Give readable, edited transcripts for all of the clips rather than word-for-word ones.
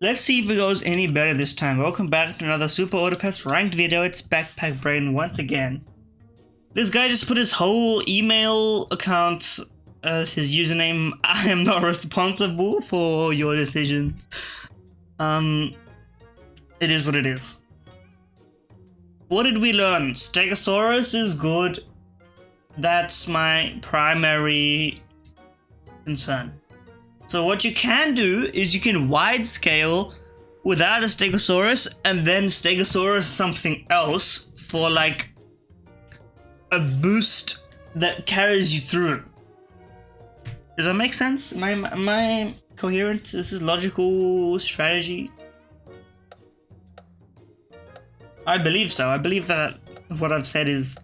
Let's see if it goes any better this time. Welcome back to another Super Autopest ranked video. It's Backpack Brain once again. This guy just put his whole email account as his username. I am not responsible for your decisions. It is what it is. What did we learn? Stegosaurus is good. That's my primary concern. So what you can do is you can wide scale without a Stegosaurus and then Stegosaurus something else for like a boost that carries you through. Does that make sense? Am I coherent? This is logical strategy. I believe so. I believe that what I've said is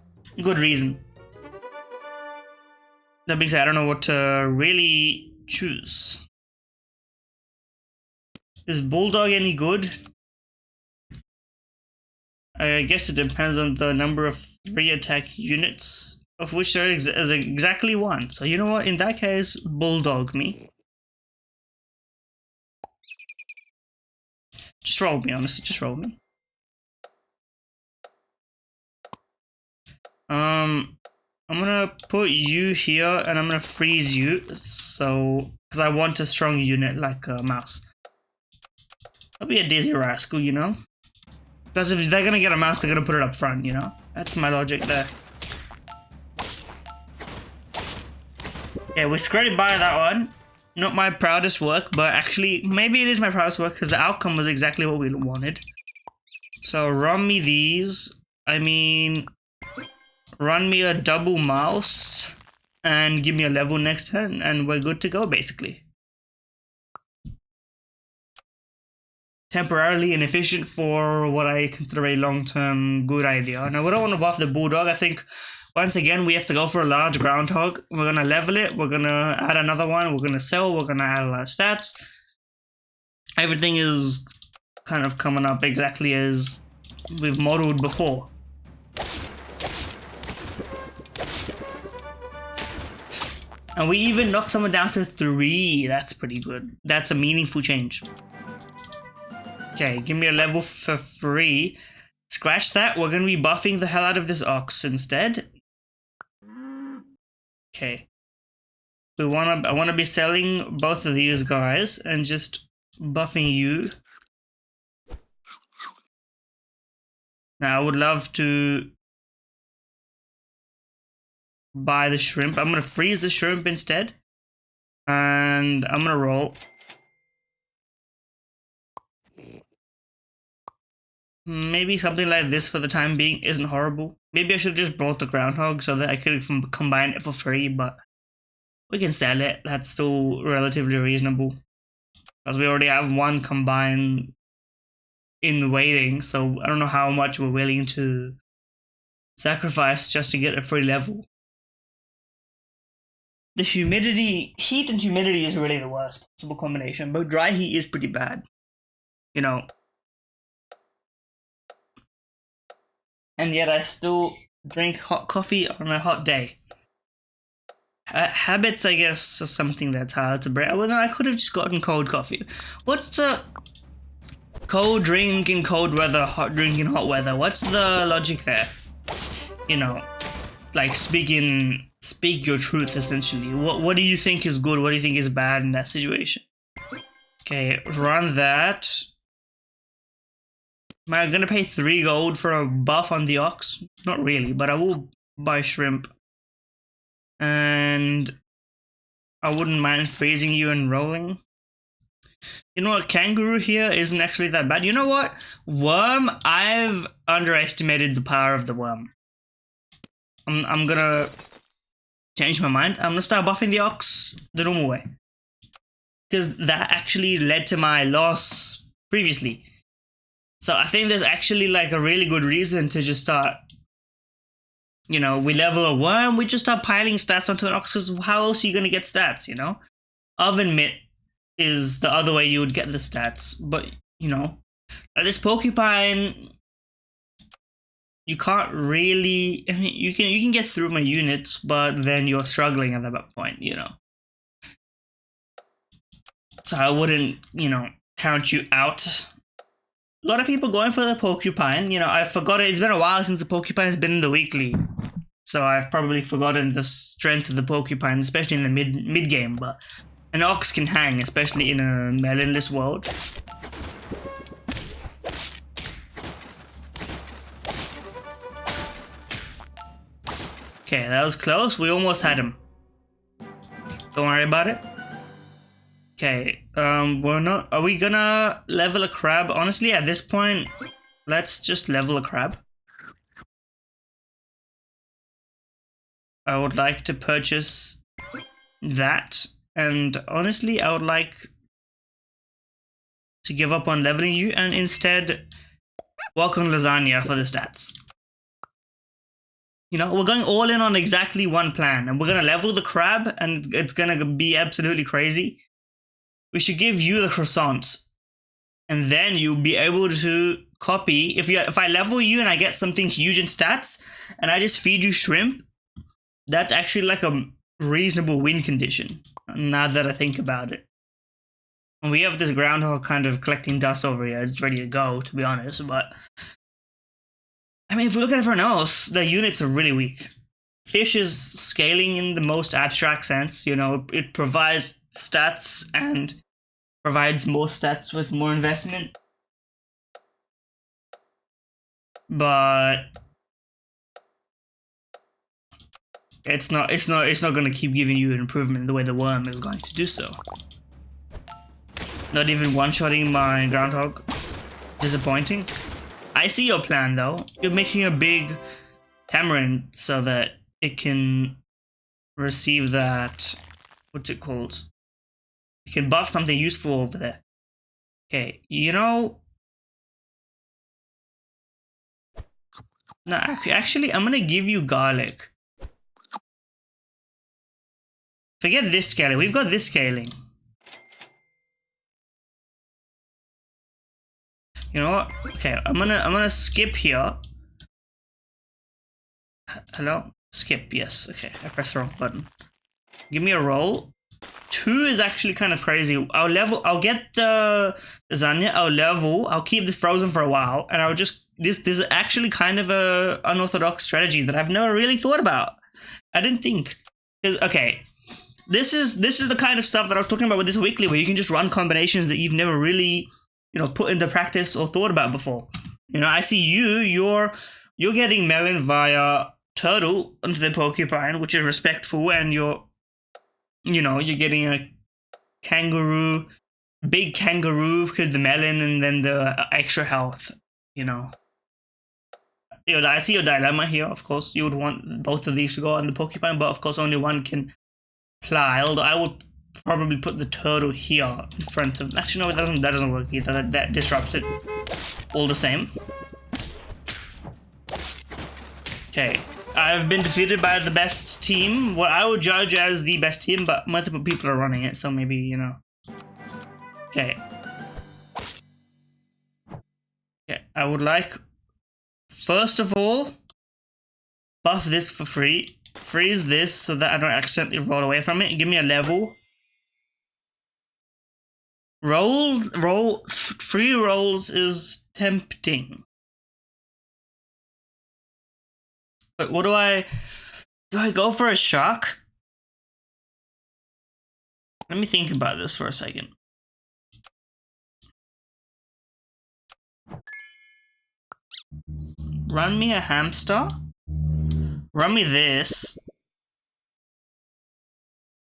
good reason. That being said, I don't know what to really choose. Is Bulldog any good? I guess it depends on the number of 3 attack units, of which there is exactly 1. So you know what? In that case, Bulldog me. Just roll me, honestly. Just roll me. I'm gonna put you here and I'm gonna freeze you, so because I want a strong unit like a mouse. I'll be a dizzy rascal, you know? Because if they're gonna get a mouse, they're gonna put it up front, you know? That's my logic there. Yeah, we scraped by that one. Not my proudest work, but actually, maybe it is my proudest work because the outcome was exactly what we wanted. So run me these. I mean, run me a double mouse and give me a level next turn and we're good to go basically. Temporarily inefficient for what I consider a long-term good idea. Now we don't want to buff the Bulldog. I think once again we have to go for a large groundhog. We're going to level it. We're going to add another one. We're going to sell. We're going to add a lot of stats. Everything is kind of coming up exactly as we've modeled before. And we even knocked someone down to 3. That's pretty good. That's a meaningful change. Okay, give me a level for free. Scratch that. We're going to be buffing the hell out of this ox instead. Okay. I want to be selling both of these guys and just buffing you. Now, I would love to buy the shrimp. I'm going to freeze the shrimp instead. And I'm going to roll. Maybe something like this for the time being isn't horrible. Maybe I should have just brought the groundhog so that I could combine it for free, but we can sell it. That's still relatively reasonable. Because we already have 1 combined in waiting, so I don't know how much we're willing to sacrifice just to get a free level. The humidity, heat and humidity is really the worst possible combination, but dry heat is pretty bad. You know. And yet I still drink hot coffee on a hot day. Habits, I guess, are something that's hard to break. Well, I could have just gotten cold coffee. What's the cold drink in cold weather, hot drink in hot weather? What's the logic there? You know, like speak your truth, essentially. What do you think is good? What do you think is bad in that situation? Okay, run that. Am I gonna pay 3 gold for a buff on the ox? Not really, but I will buy shrimp. And I wouldn't mind freezing you and rolling. You know what? Kangaroo here isn't actually that bad. You know what? Worm, I've underestimated the power of the worm. I'm gonna change my mind. I'm gonna start buffing the ox the normal way. Because that actually led to my loss previously. So I think there's actually like a really good reason to just start, you know, we level a worm, we just start piling stats onto an ox, because how else are you going to get stats, you know? Oven mitt is the other way you would get the stats, but, you know, this porcupine, you can't really, I mean, you can get through my units, but then you're struggling at that point, you know? So I wouldn't, you know, count you out. A lot of people going for the porcupine. You know, I forgot it. It's been a while since the porcupine has been in the weekly. So I've probably forgotten the strength of the porcupine, especially in the mid game. But an ox can hang, especially in a melonless world. Okay, that was close. We almost had him. Don't worry about it. Okay, we're not... Are we gonna level a crab? Honestly, at this point, let's just level a crab. I would like to purchase that. And honestly, I would like to give up on leveling you and instead work on lasagna for the stats. You know, we're going all in on exactly one plan, and we're gonna level the crab, and it's gonna be absolutely crazy. We should give you the croissants, and then you'll be able to copy. If I level you and I get something huge in stats, and I just feed you shrimp, that's actually like a reasonable win condition. Now that I think about it, and we have this groundhog kind of collecting dust over here. It's ready to go, to be honest, but. I mean, if we look at everyone else, the units are really weak. Fish is scaling in the most abstract sense. You know, it provides stats and provides more stats with more investment. But it's not going to keep giving you an improvement the way the worm is going to do so. Not even one-shotting my groundhog. Disappointing. I see your plan though. You're making a big tamarind so that it can receive that, what's it called? You can buff something useful over there. Okay, you know... No, actually, I'm gonna give you garlic. Forget this scaling, we've got this scaling. You know what? Okay, I'm gonna skip here. Hello? Skip, yes. Okay, I pressed the wrong button. Give me a roll. 2 is actually kind of crazy. I'll get the lasagna, I'll keep this frozen for a while, and I'll just this is actually kind of a unorthodox strategy that I've never really thought about. I didn't think. Okay. This is the kind of stuff that I was talking about with this weekly, where you can just run combinations that you've never really, you know, put into practice or thought about before. You know, I see you're getting melon via turtle onto the porcupine, which is respectful, and you're getting a kangaroo, big kangaroo, because the melon and then the extra health, you know. I see your dilemma here, of course. You would want both of these to go on the porcupine, but of course only one can fly, although I would probably put the turtle here in front of... Actually, no, that doesn't work either. That disrupts it all the same. Okay, I've been defeated by the best team. What I would judge as the best team, but multiple people are running it, so maybe, you know. Okay. Okay, I would like, first of all, buff this for free. Freeze this so that I don't accidentally roll away from it. Give me a level. Free rolls is tempting. But what do I go for a shark? Let me think about this for a second. Run me a hamster. Run me this.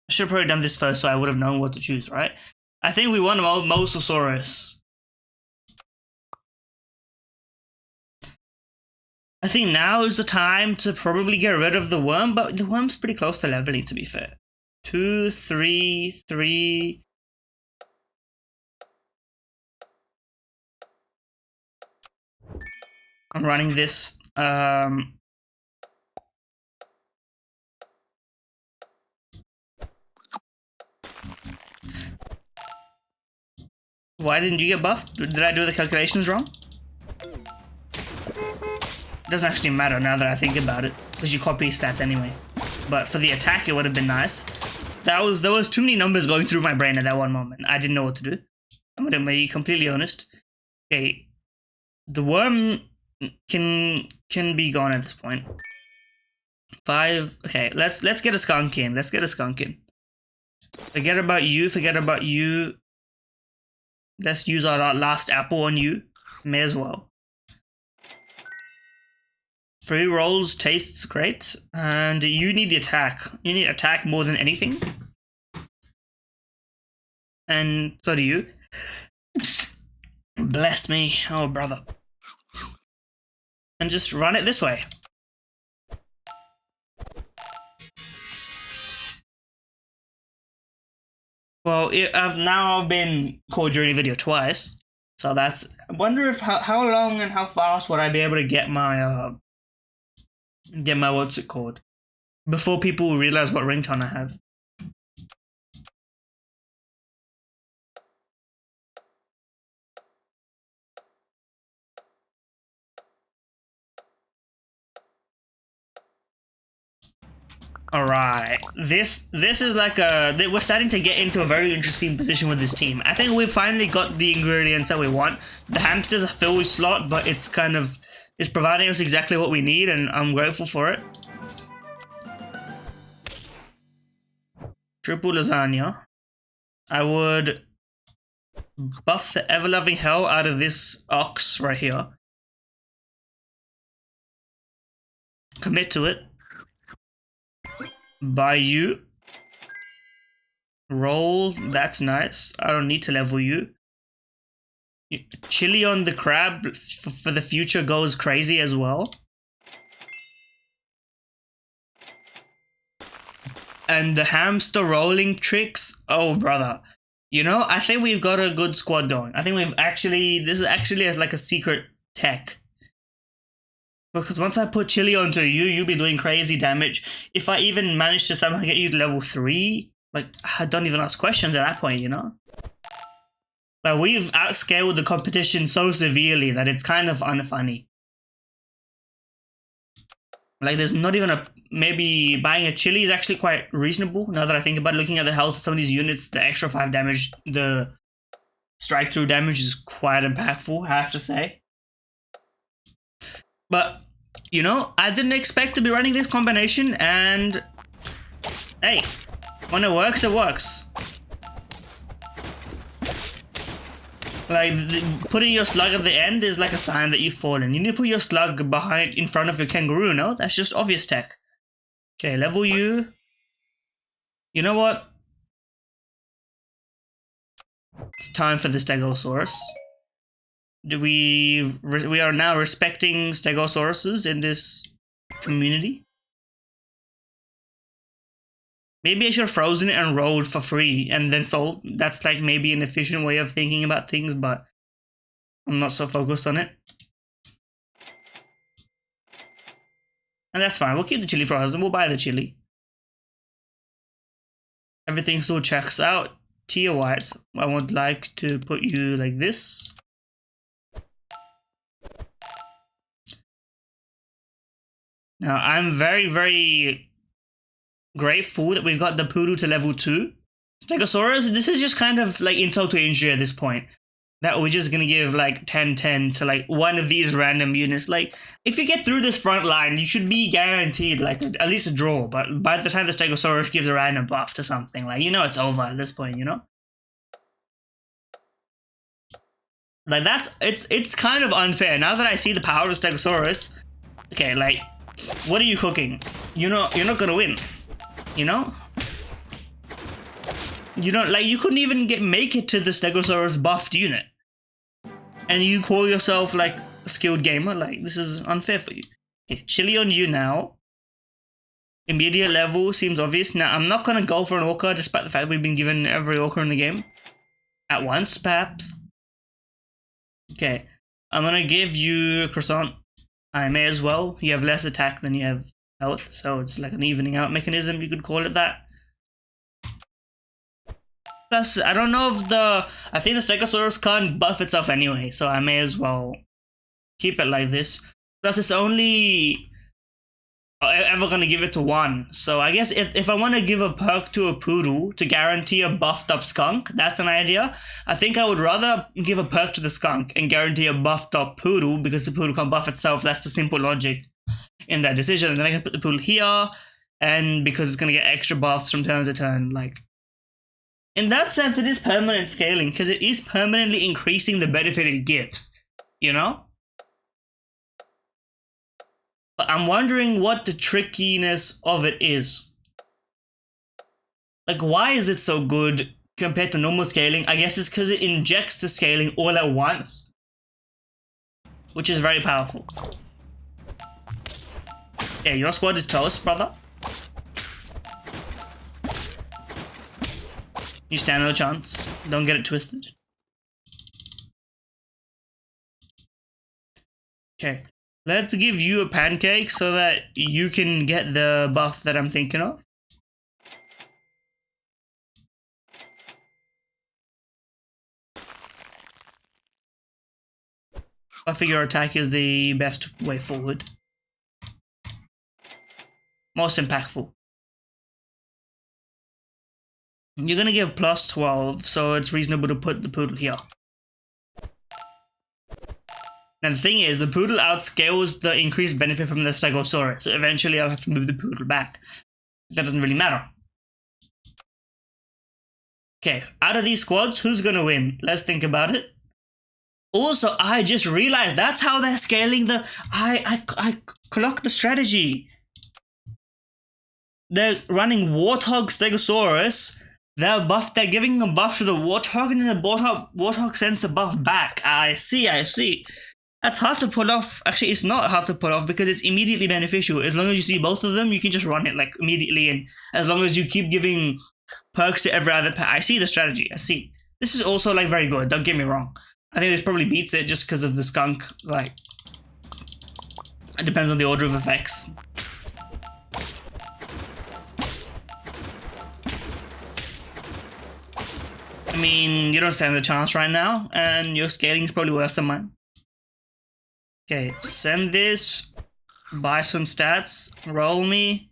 I should have probably done this first so I would have known what to choose, right? I think we want Mosasaurus. I think now is the time to probably get rid of the worm, but the worm's pretty close to leveling, to be fair. 2, 3, 3. I'm running this. Why didn't you get buffed? Did I do the calculations wrong? It doesn't actually matter now that I think about it, because you copy stats anyway. But for the attack, it would have been nice. There was too many numbers going through my brain at that one moment. I didn't know what to do. I'm gonna be completely honest. Okay, the worm can be gone at this point. 5. Okay, let's get a skunk in. Let's get a skunk in. Forget about you. Forget about you. Let's use our last apple on you. May as well. 3 rolls tastes great, and you need the attack. You need attack more than anything. And so do you. Bless me, oh brother. And just run it this way. Well, I've now been caught during the video twice, so that's. I wonder if how long and how fast would I be able to get my what's it called before people realize what ringtone I have. All right, this is like we're starting to get into a very interesting position with this team. I think we've finally got the ingredients that we want. The hamsters are filled with slot, but it's providing us exactly what we need, and I'm grateful for it. Triple lasagna. I would buff the ever-loving hell out of this ox right here. Commit to it. Buy you. Roll, that's nice. I don't need to level you. Chili on the crab for the future goes crazy as well. And the hamster rolling tricks, oh brother. You know, I think we've got a good squad going. I think this is actually like a secret tech. Because once I put chili onto you, you'll be doing crazy damage. If I even manage to somehow get you to level 3, like, I don't even ask questions at that point, you know? Like, we've outscaled the competition so severely that it's kind of unfunny. Like, there's not even maybe buying a chili is actually quite reasonable, now that I think about it. Looking at the health of some of these units, the extra 5 damage, the strike through damage is quite impactful, I have to say. But, you know, I didn't expect to be running this combination, and hey, when it works, it works. Like, putting your slug at the end is like a sign that you've fallen. You need to put your slug in front of your kangaroo, no? That's just obvious tech. Okay, level you. You know what? It's time for the Stegosaurus. We are now respecting Stegosauruses in this community. Maybe I should have frozen it and rolled for free and then sold. That's like maybe an efficient way of thinking about things, but I'm not so focused on it. And that's fine. We'll keep the chili frozen. We'll buy the chili. Everything still checks out. Tier-wise, I would like to put you like this. Now, I'm very, very grateful that we've got the Poodle to level 2. Stegosaurus, this is just kind of like insult to injury at this point. That we're just gonna give like 10-10 to like one of these random units. Like, if you get through this front line, you should be guaranteed like at least a draw. But by the time the Stegosaurus gives a random buff to something, like, you know it's over at this point, you know? Like, it's kind of unfair. Now that I see the power of the Stegosaurus, okay, like, what are you cooking? You're not gonna win. You know? You don't, like, you couldn't even make it to the Stegosaurus buffed unit. And you call yourself like a skilled gamer? Like, this is unfair for you. Okay, chili on you now. Immediate level seems obvious. Now, I'm not gonna go for an orca despite the fact we've been given every orca in the game. At once, perhaps. Okay, I'm gonna give you a croissant. I may as well. You have less attack than you have health, so it's like an evening out mechanism, you could call it that. Plus, I don't know if I think the Stegosaurus can't buff itself anyway, so I may as well keep it like this. Plus, it's only ever gonna give it to one. So I guess if I want to give a perk to a poodle to guarantee a buffed up skunk, that's an idea. I think I would rather give a perk to the skunk and guarantee a buffed up poodle, because the poodle can buff itself. That's the simple logic in that decision. And then I can put the poodle here, and because it's gonna get extra buffs from turn to turn. Like, in that sense, it is permanent scaling, because it is permanently increasing the benefit it gives, you know? But I'm wondering what the trickiness of it is. Like, why is it so good compared to normal scaling? I guess it's because it injects the scaling all at once, which is very powerful. Yeah, your squad is toast, brother. You stand no chance. Don't get it twisted. Okay. Let's give you a pancake so that you can get the buff that I'm thinking of. I figure your attack is the best way forward. Most impactful. You're gonna give plus 12, so it's reasonable to put the poodle here. And the thing is, the poodle outscales the increased benefit from the Stegosaurus, so eventually I'll have to move the poodle back. That doesn't really matter. Okay, out of these squads, who's gonna win? Let's think about it. Also, I just realized that's how they're scaling the... I clocked the strategy. They're running Warthog Stegosaurus. They're giving a buff to the Warthog, and then the Warthog sends the buff back. I see. That's hard to pull off. Actually, it's not hard to pull off because it's immediately beneficial. As long as you see both of them, you can just run it like immediately. And as long as you keep giving perks to every other pet, I see the strategy. I see. This is also like very good. Don't get me wrong. I think this probably beats it just because of the skunk. Like, it depends on the order of effects. I mean, you don't stand a chance right now, and your scaling is probably worse than mine. Okay, send this, buy some stats, roll me.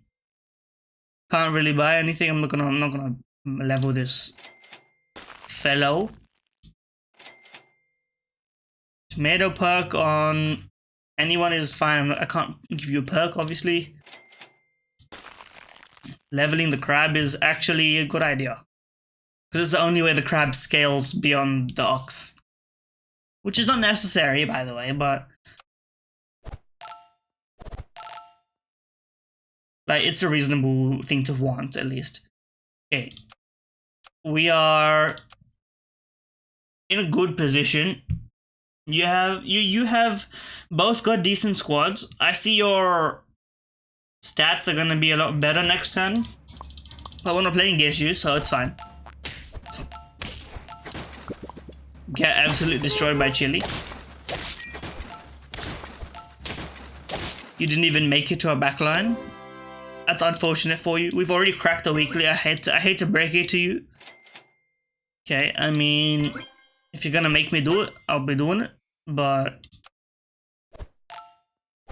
Can't really buy anything. I'm not gonna level this fellow. Tomato perk on anyone is fine. I can't give you a perk, obviously. Leveling the crab is actually a good idea, because it's the only way the crab scales beyond the ox. Which is not necessary, by the way, but... like, it's a reasonable thing to want, at least. Okay. We are in a good position. You have both got decent squads. I see your stats are gonna be a lot better next turn. I wanna play against you, so it's fine. Get absolutely destroyed by Chili. You didn't even make it to our backline. That's unfortunate for you. We've already cracked a weekly. I hate to break it to you. Okay, I mean, if you're gonna make me do it, I'll be doing it. But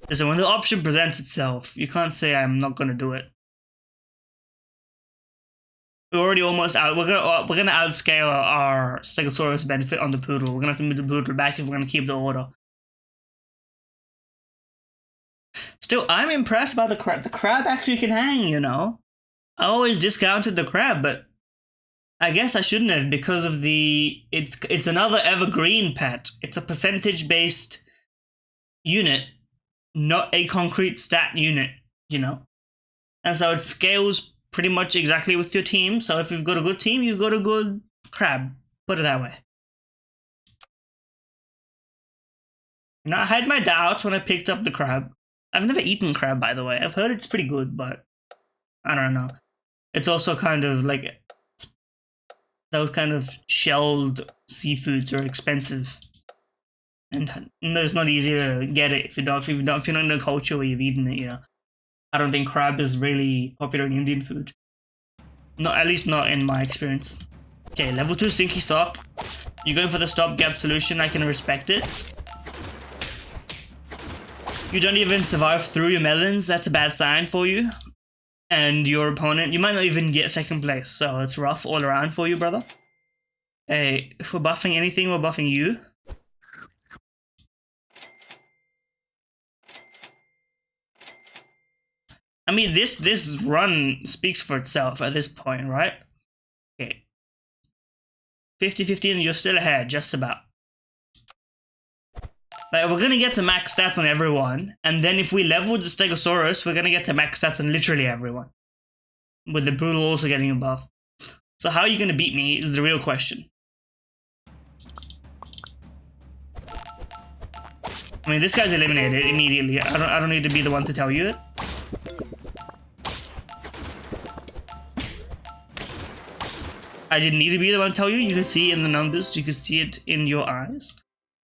listen, when the option presents itself, you can't say I'm not gonna do it. We're already almost out. We're gonna outscale our Stegosaurus benefit on the poodle. We're gonna have to move the poodle back if we're gonna keep the order. Still, I'm impressed by the crab. The crab actually can hang, you know. I always discounted the crab, but I guess I shouldn't have, because of the... It's another evergreen pet. It's a percentage-based unit, not a concrete stat unit, you know. And so it scales pretty much exactly with your team. So if you've got a good team, you've got a good crab. Put it that way. Now, I had my doubts when I picked up the crab. I've never eaten crab, by the way. I've heard it's pretty good, but I don't know. It's also kind of like... those kind of shelled seafoods are expensive. And it's not easy to get it if you're not in a culture where you've eaten it, you know. I don't think crab is really popular in Indian food. Not, at least not in my experience. Okay, level 2 Stinky Sock. You're going for the stopgap solution, I can respect it. you don't even survive through your melons, that's a bad sign for you. And your opponent, you might not even get second place, so it's rough all around for you, brother. Hey, if we're buffing anything, we're buffing you. I mean, this run speaks for itself at this point, right? Okay. 50-50 and you're still ahead, just about. Like, we're gonna get to max stats on everyone, and then if we level the Stegosaurus, we're gonna get to max stats on literally everyone. With the Poodle also getting a buff. So how are you gonna beat me is the real question. I mean, this guy's eliminated immediately. I don't need to be the one to tell you it. I didn't need to be the one to tell you. You can see it in the numbers. You can see it in your eyes.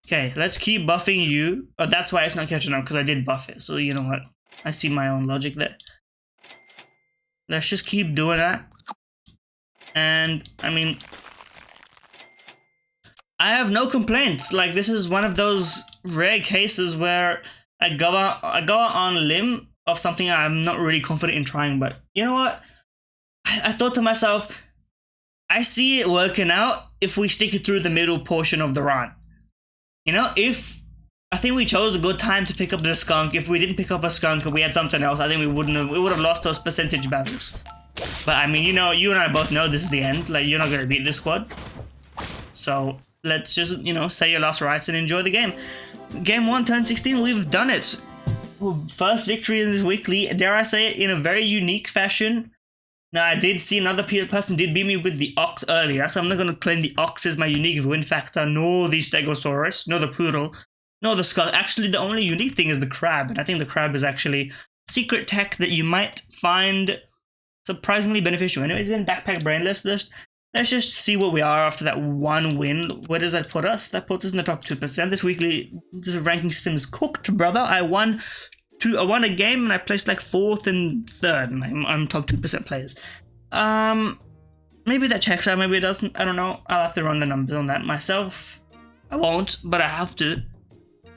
Okay, let's keep buffing you. Oh, that's why it's not catching up, because I did buff it. So you know what? I see my own logic there. Let's just keep doing that. And, I mean, I have no complaints. Like, this is one of those rare cases where I go on a limb of something I'm not really confident in trying. But you know what? I thought to myself, I see it working out if we stick it through the middle portion of the run. You know, I think we chose a good time to pick up the skunk. If we didn't pick up a skunk and we had something else, I think we would have lost those percentage battles. But I mean, you know, you and I both know this is the end. Like, you're not gonna beat this squad. So let's just, you know, say your last rites and enjoy the game. Game 1, turn 16, we've done it. First victory in this weekly, dare I say it, in a very unique fashion. Now, I did see another person did beat me with the ox earlier, so I'm not going to claim the ox is my unique win factor, nor the Stegosaurus, nor the poodle, nor the skull. Actually, the only unique thing is the crab, and I think the crab is actually secret tech that you might find surprisingly beneficial. Anyways, we're in Backpack Brain. Let's just see what we are after that one win. Where does that put us? That puts us in the top 2%. This ranking system is cooked, brother. I won a game and I placed like 4th and 3rd, and I'm top 2% players. Maybe that checks out, maybe it doesn't. I don't know. I'll have to run the numbers on that myself. I won't, but I have to.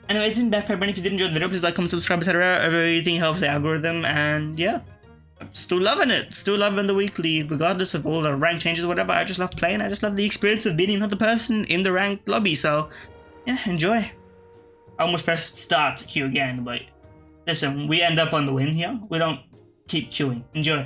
Anyway, it's in Backpack Brain. If you did enjoy the video, please like, comment, subscribe, etc. Everything helps the algorithm, and yeah. I'm still loving it. Still loving the weekly, regardless of all the rank changes or whatever. I just love playing. I just love the experience of beating another person in the ranked lobby. So, yeah, enjoy. I almost pressed start to queue again, but listen, we end up on the win here. We don't keep queuing. Enjoy.